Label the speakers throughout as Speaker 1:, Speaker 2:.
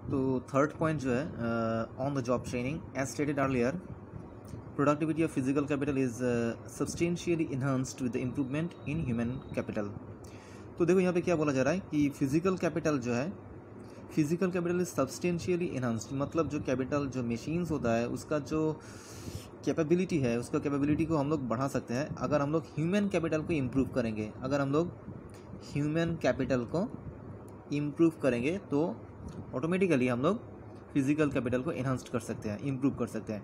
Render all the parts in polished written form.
Speaker 1: तो third point जो है on the job training, as stated earlier, productivity of physical capital is substantially enhanced with the improvement in human capital. तो देखो यहाँ पे क्या बोला जा रहा है कि फिजिकल कैपिटल जो है, physical capital is substantially enhanced, मतलब जो कैपिटल जो मशीन्स होता है उसका जो कैपेबिलिटी है, उसका कैपेबिलिटी को हम लोग बढ़ा सकते हैं अगर हम लोग ह्यूमन कैपिटल को इम्प्रूव करेंगे। अगर हम लोग ह्यूमन कैपिटल को इम्प्रूव करेंगे तो ऑटोमेटिकली हम लोग फिजिकल कैपिटल को इन्हांस कर सकते हैं, इम्प्रूव कर सकते हैं।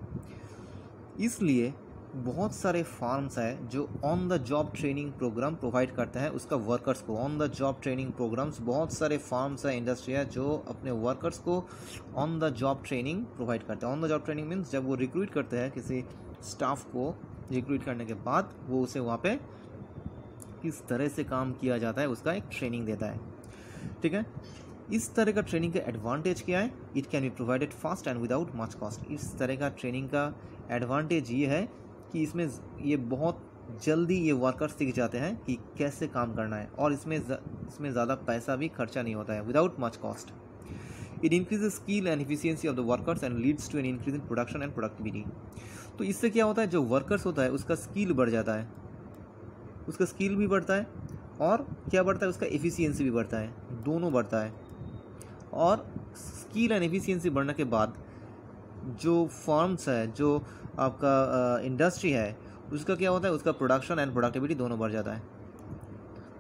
Speaker 1: इसलिए बहुत सारे फार्म्स हैं जो on the job training program provide करते हैं उसका वर्कर्स को। On the job training programs, बहुत सारे फार्म्स है, इंडस्ट्री है जो अपने वर्कर्स को on the job training provide करते हैं। On the job training means जब वो रिक्रूट करते हैं किसी स्टाफ को, रिक्रूट करने के बाद वो उसे वहाँ पे किस तरह से काम किया जाता है उसका एक ट्रेनिंग देता है। ठीक है, इस तरह का ट्रेनिंग का एडवांटेज क्या है? It can be provided fast and without much cost. इस तरह का ट्रेनिंग का एडवांटेज ये है कि इसमें ये बहुत जल्दी ये वर्कर सीख जाते हैं कि कैसे काम करना है, और इसमें ज़्यादा पैसा भी खर्चा नहीं होता है, without much cost. It increases skill and efficiency of the workers and leads to an increase in production and productivity. तो इससे क्या होता है, जो वर्कर्स होता है उसका स्किल बढ़ जाता है, उसका स्किल भी बढ़ता है और क्या बढ़ता है, उसका एफिशिएंसी भी बढ़ता है, दोनों बढ़ता है। और स्किल एंड एफिशिएंसी बढ़ने के बाद जो फर्म्स है, जो आपका इंडस्ट्री है, उसका क्या होता है, उसका प्रोडक्शन एंड प्रोडक्टिविटी दोनों बढ़ जाता है,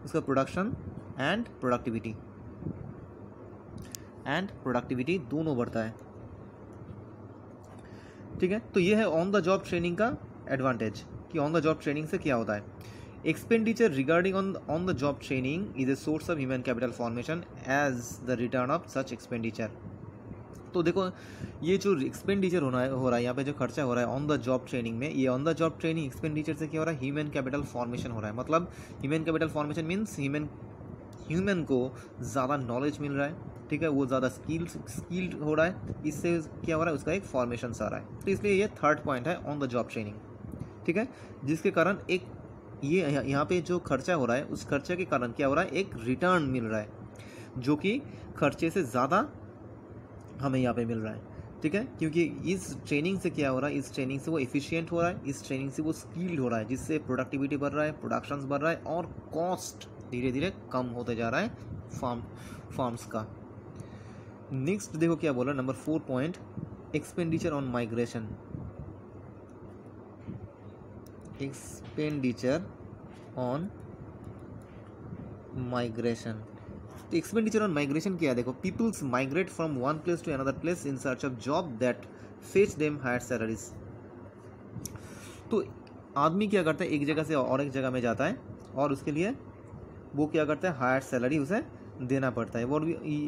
Speaker 1: उसका प्रोडक्शन एंड प्रोडक्टिविटी दोनों बढ़ता है। ठीक है, तो ये है ऑन द जॉब ट्रेनिंग का एडवांटेज कि ऑन द जॉब ट्रेनिंग से क्या होता है। Expenditure regarding on the job training is a source of human capital formation as the return of such expenditure. तो देखो ये जो एक्सपेंडिचर हो रहा है यहाँ पे, जो खर्चा हो रहा है ऑन द जॉब ट्रेनिंग में, ये on the job training expenditure से क्या हो रहा है, ह्यूमन कैपिटल फॉर्मेशन हो रहा है। मतलब human capital formation means human को ज़्यादा नॉलेज मिल रहा है, ठीक है, वो ज़्यादा स्किल्ड हो रहा है, इससे क्या हो रहा है, उसका एक फॉर्मेशन आ रहा है। तो इसलिए ये थर्ड पॉइंट है ऑन द जॉब ट्रेनिंग। ठीक है, जिसके कारण एक ये यहाँ पे जो खर्चा हो रहा है उस खर्चे के कारण क्या हो रहा है, एक रिटर्न मिल रहा है जो कि खर्चे से ज़्यादा हमें यहाँ पे मिल रहा है। ठीक है, क्योंकि इस ट्रेनिंग से क्या हो रहा है, इस ट्रेनिंग से वो एफिशिएंट हो रहा है, इस ट्रेनिंग से वो स्किल्ड हो रहा है, जिससे प्रोडक्टिविटी बढ़ रहा है, प्रोडक्शंस बढ़ रहा है और कॉस्ट धीरे धीरे कम होते जा रहा है फार्म्स का। नेक्स्ट देखो क्या बोला, number 4 point, expenditure on migration. Expenditure on migration, तो एक्सपेंडिचर ऑन माइग्रेशन क्या है, देखो, peoples migrate from one place to another place in search of job that fetch them higher salaries. तो आदमी क्या करता है, एक जगह से और एक जगह में जाता है और उसके लिए वो क्या करता है, हायर सैलरी उसे देना पड़ता है, वो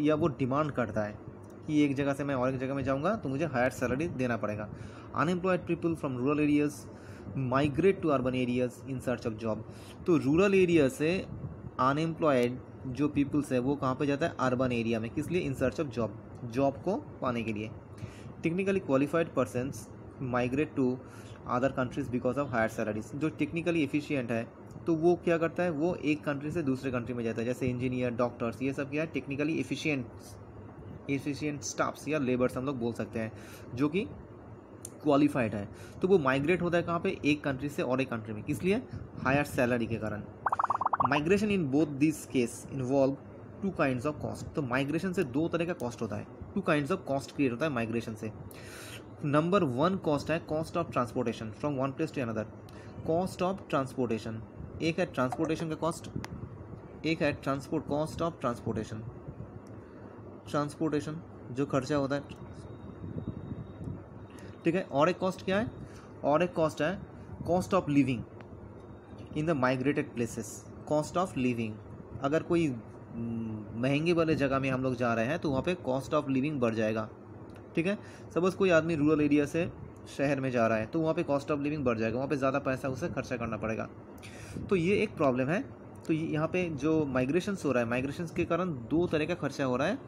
Speaker 1: या वो डिमांड करता है कि एक जगह से मैं और एक जगह में जाऊंगा तो मुझे हायर सैलरी देना पड़ेगा। Unemployed people from rural areas migrate to urban areas in search of job. तो रूरल एरिया से अनएम्प्लॉयड जो पीपल्स है वो कहाँ पे जाता है, अर्बन एरिया में, किस लिए, इन सर्च ऑफ जॉब को पाने के लिए। Technically qualified persons migrate to other countries because of higher salaries. जो टेक्निकली एफिशिएंट है तो वो क्या करता है, वो एक कंट्री से दूसरे कंट्री में जाता है, जैसे इंजीनियर, डॉक्टर्स, ये सब क्या है, टेक्निकली एफिशिएंट स्टाफ्स या लेबर्स हम लोग बोल सकते हैं, जो कि क्वालिफाइड है। तो वो माइग्रेट होता है कहाँ पे, एक कंट्री से और एक कंट्री में, किस लिए, हायर सैलरी के कारण। Migration in both this case involve two kinds of cost. तो माइग्रेशन से दो तरह का कॉस्ट होता है, two kinds of cost create होता है माइग्रेशन से। नंबर 1 कॉस्ट है cost of transportation from one place to another. Cost of transportation, एक है ट्रांसपोर्टेशन का कॉस्ट, एक है कॉस्ट ऑफ ट्रांसपोर्टेशन जो खर्चा होता है, ठीक है। और एक कॉस्ट क्या है, और एक कॉस्ट है cost of living in the migrated places. Cost of living, अगर कोई महंगे वाले जगह में हम लोग जा रहे हैं तो वहाँ पे कॉस्ट ऑफ लिविंग बढ़ जाएगा, ठीक है। सपोज कोई आदमी रूरल एरिया से शहर में जा रहा है तो वहाँ पे कॉस्ट ऑफ लिविंग बढ़ जाएगा, वहाँ पे ज़्यादा पैसा उसे खर्चा करना पड़ेगा। तो ये एक प्रॉब्लम है। तो यहाँ पे जो माइग्रेशंस हो रहा है, माइग्रेशंस के कारण दो तरह का खर्चा हो रहा है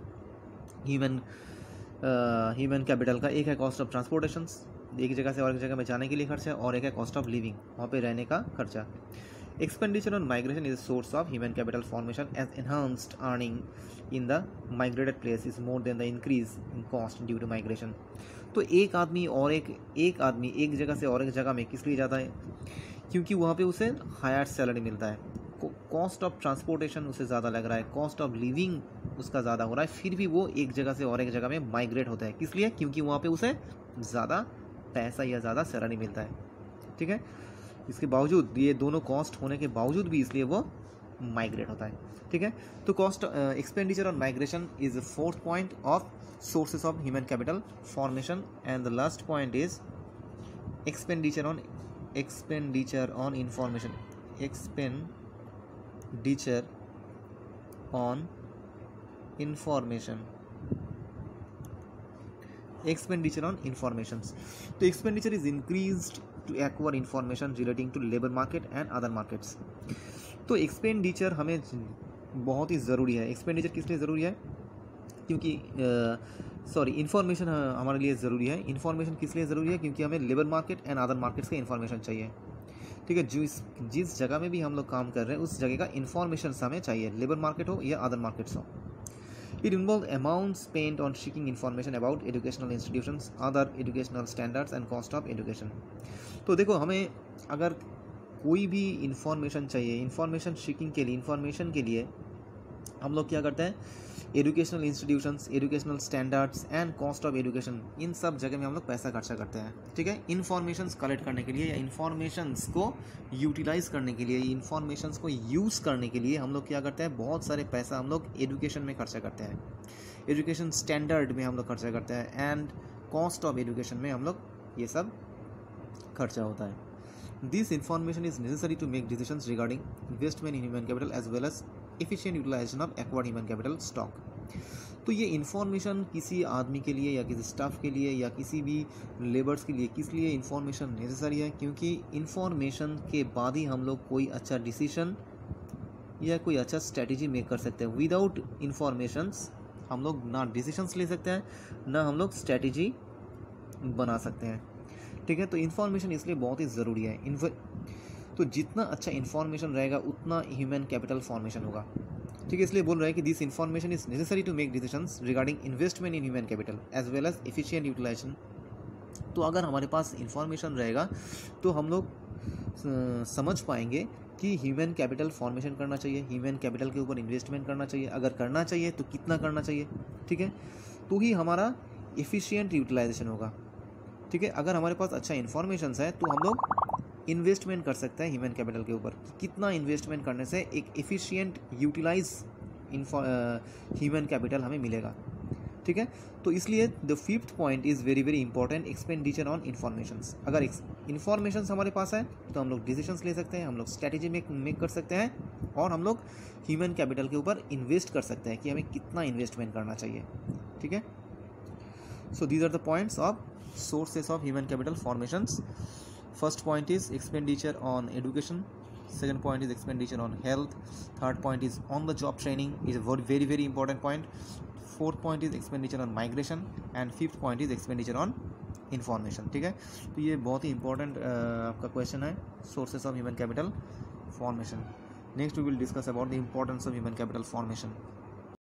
Speaker 1: ह्यूमन कैपिटल का। एक है कॉस्ट ऑफ ट्रांसपोर्टेशंस, एक जगह से और एक जगह में जाने के लिए खर्चा, और एक है कॉस्ट ऑफ लिविंग, वहाँ पे रहने का खर्चा। Expenditure on migration is a source of human capital formation as enhanced earning in the migrated place is more than the increase in cost due to migration. तो एक आदमी एक जगह से और एक जगह में किस लिए जाता है? क्योंकि वहाँ पे उसे हायर सैलरी मिलता है, कॉस्ट ऑफ ट्रांसपोर्टेशन उसे ज़्यादा लग रहा है, कॉस्ट ऑफ लिविंग उसका ज़्यादा हो रहा है, फिर भी वो एक जगह से और एक जगह में माइग्रेट होता है। किस लिए? क्योंकि वहाँ पे उसे ज़्यादा पैसा या ज़्यादा सैलरी मिलता है। ठीक है, इसके बावजूद, ये दोनों कॉस्ट होने के बावजूद भी इसलिए वो माइग्रेट होता है। ठीक है, तो cost expenditure on migration is the fourth point of sources of human capital formation and the last point is expenditure on information, expenditure on information, expenditure on informations. तो expenditure is increased to acquire information relating to labor market and other markets. तो expenditure हमें बहुत ही ज़रूरी है। expenditure किस लिए ज़रूरी है? क्योंकि इन्फॉर्मेशन हमारे लिए ज़रूरी है। इन्फॉर्मेशन किस लिए ज़रूरी है? क्योंकि हमें labour market and other markets का इन्फॉर्मेशन चाहिए। ठीक है, जिस जगह में भी हम लोग काम कर रहे हैं उस जगह का इन्फॉर्मेशन हमें चाहिए, लेबर मार्केट हो या अदर मार्केट्स हो। It involve amount spent on seeking information about educational institutions, other educational standards and cost of education. तो देखो, हमें अगर कोई भी इन्फॉर्मेशन चाहिए, इन्फॉर्मेशन सीकिंग के लिए, इन्फॉर्मेशन के लिए हम लोग क्या करते हैं? Educational institutions, educational standards and cost of education, इन सब जगह में हम लोग पैसा खर्चा करते हैं। ठीक है, इन्फॉर्मेशंस कलेक्ट करने के लिए या इन्फॉर्मेशंस को यूटिलाइज करने के लिए, इन्फॉर्मेशंस को यूज़ करने के लिए हम लोग क्या करते हैं? बहुत सारे पैसा हम लोग एजुकेशन में खर्चा करते हैं, एजुकेशन स्टैंडर्ड में हम लोग खर्चा करते हैं एंड कॉस्ट ऑफ एजुकेशन में हम लोग ये सब खर्चा होता है। This information is necessary to make decisions regarding investment in human capital as well as efficient utilization of acquired human capital stock. तो ये इन्फॉर्मेशन किसी आदमी के लिए या किसी स्टाफ के लिए या किसी भी लेबर्स के लिए किस लिए इन्फॉर्मेशन नेसेसरी है? क्योंकि इन्फॉर्मेशन के बाद ही हम लोग कोई अच्छा डिसीजन या कोई अच्छा स्ट्रैटेजी मेक कर सकते हैं। विदाउट इन्फॉर्मेशंस हम लोग ना डिसीजंस ले सकते हैं, ना हम लोग स्ट्रैटेजी बना सकते हैं। ठीक है, तो इन्फॉर्मेशन इसलिए बहुत ही ज़रूरी है। तो जितना अच्छा इन्फॉर्मेशन रहेगा उतना ह्यूमन कैपिटल फॉर्मेशन होगा। ठीक है, इसलिए बोल रहा है कि this information is necessary to make decisions regarding investment in human capital as well as efficient utilization. तो अगर हमारे पास इन्फॉर्मेशन रहेगा तो हम लोग समझ पाएंगे कि ह्यूमन कैपिटल फॉर्मेशन करना चाहिए, ह्यूमन कैपिटल के ऊपर इन्वेस्टमेंट करना चाहिए, अगर करना चाहिए तो कितना करना चाहिए। ठीक है, तो ही हमारा एफिशिएंट यूटिलाइजेशन होगा। ठीक है, अगर हमारे पास अच्छा इन्फॉर्मेशन है तो हम लोग इन्वेस्टमेंट कर सकते हैं ह्यूमन कैपिटल के ऊपर, कितना इन्वेस्टमेंट करने से एक एफिशिएंट यूटिलाइज ह्यूमन कैपिटल हमें मिलेगा। ठीक है, तो इसलिए the fifth point is very very important, expenditure on informations. अगर इन्फॉर्मेशंस हमारे पास है तो हम लोग डिसीजंस ले सकते हैं, हम लोग स्ट्रैटेजी मेक कर सकते हैं और हम लोग ह्यूमन कैपिटल के ऊपर इन्वेस्ट कर सकते हैं कि हमें कितना इन्वेस्टमेंट करना चाहिए। ठीक है, so these are the points of sources of human capital formations. First point is expenditure on education, second point is expenditure on health, third point is on the job training is a very very important point, fourth point is expenditure on migration and fifth point is expenditure on information. ठीक है, तो ये बहुत ही important आपका question है, sources of human capital formation. Next we will discuss about the importance of human capital formation.